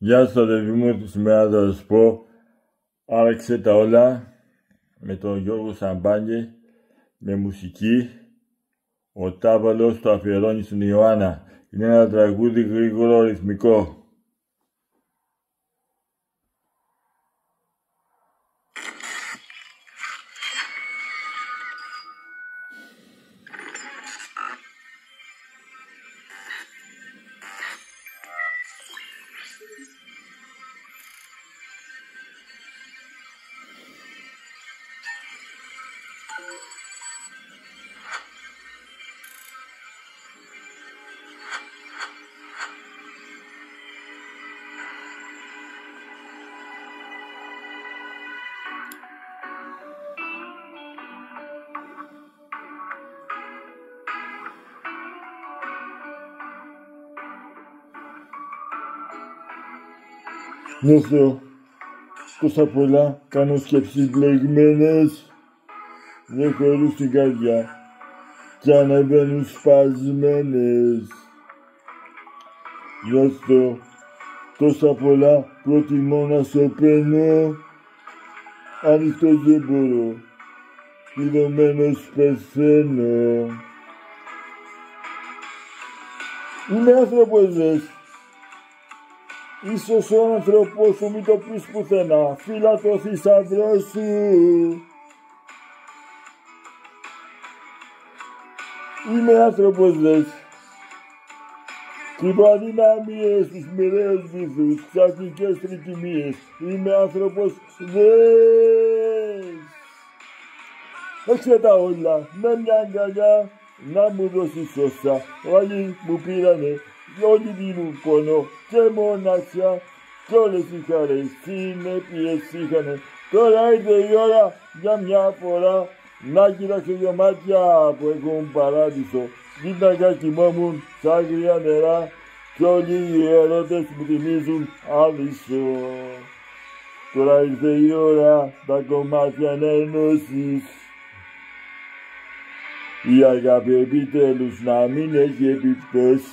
Γεια σας αδελφοί μου, σήμερα θα σας πω άραξε τα όλα με τον Γιώργο Σαμπάνη με μουσική. Ο Τάβαλος το αφιερώνει στην Ιωάννα. Είναι ένα τραγούδι γρήγορο ρυθμικό. Νιώθω τόσα πολλά, κάνω σκέψεις μπλεγμένες, δεν χωρούν στην καρδιά κι ανεβαίνουν σπασμένες. Νιώθω τόσα πολλά, προτιμώ να σωπαίνω, ανοιχτός δεν μπορώ, κλειδωμένος πεθαίνω. Είμαι άνθρωπος δες. Ίσως ο άνθρωπος σου μην το πεις πουθενά, φύλλα το θησαυρό σου. Είμαι άνθρωπος δες, κρύβω αδυναμίες στους μοιραίους βυθούς, ξαφνικές τρικυμίες. Είμαι άνθρωπος δες. Έξε τα όλα με μια αγκαλιά, να μου δώσεις όσα όλοι μου πήρανε. Όλη δίνουν πόνο και μοναξιά κι όλες οι χαρές συνέπειες είχανε. Τώρα ήρθε η ώρα για μια φορά να κοιτάξω δυο μάτια που έχουν παράδεισο. Κοίταγα κοιμόμουν σαν αγρία νερά κι όλοι οι ερώτες μου θυμίζουν άδεισο. Τώρα ήρθε η ώρα τα κομμάτια να ενώσεις. Η αγάπη επιτέλους να μην έχει επιπτώσεις.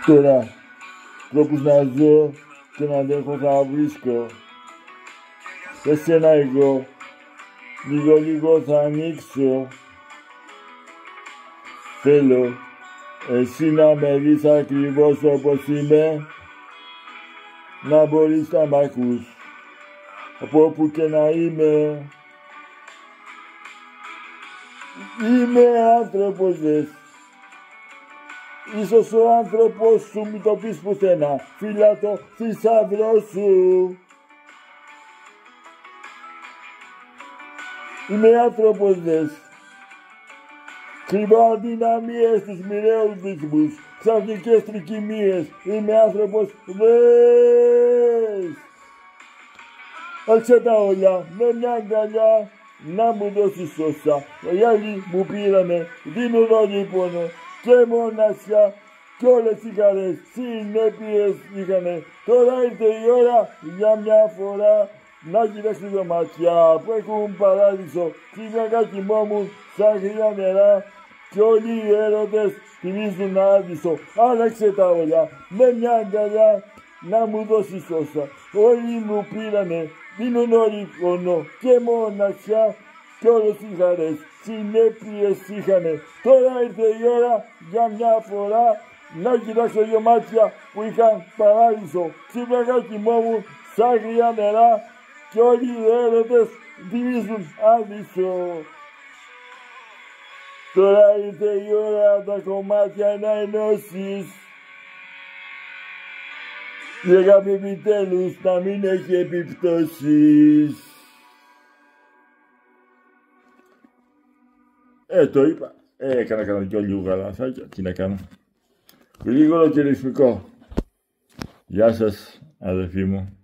Τώρα τρόπους να ζω και να αντέχω θα βρίσκω. Εσένα εγώ λίγο θα ανοίξω. Θέλω εσύ να με δεις ακριβώς όπως είμαι, να μπορείς να μ' ακούς από όπου και να είμαι. Είμαι άνθρωπος δες. Ίσως ο άνθρωπος σου μην το πεις πουθενά, φύλλα το θησαυρό σου. Είμαι άνθρωπος δες. Κρύβω αδυναμίες στους μοιραίους δυσμούς, ξαφνικές τρικυμίες. Είμαι άνθρωπος δες. Έξε τα όλα με μια αγκαλιά, να μου δώσεις όσα οι άλλοι μου πήρανε. Δίνουν όλοι πόνο και μοναξιά κι όλες οι χαρές συνέπειες είχανε. Τώρα ήρθε η ώρα για μια φορά να κοιτάξω δυο μάτια που έχουν παράδεισο. Κοίταγα κοιμόμουν σαν αγρία νερά κι όλοι οι έρωτες θυμίζουν άδεισο. Άλλαξε τα όλα με μια αγκαλιά, να μου δώσεις όσα όλοι μου πήρανε. Δίνουν όλοι πόνο και μοναξιά κι όλες οι χαρές συνέπειες είχανε. Τώρα ήρθε η ώρα για μια φορά να κοιτάξω δυο μάτια που είχαν παράδεισο. Ξύπναγα κοιμόμουν σαν αγρία νερά κι όλοι οι έρωτες θυμίζουν άδεισο. Τώρα ήρθε η ώρα τα κομμάτια να ενώσεις. Η αγάπη επιτέλους να μην έχει επιπτώσεις. Το είπα. Έκανα και λίγο γαλασάκια. Τι να κάνω. Γρήγορο και ρυθμικό. Γεια σας αδελφοί μου.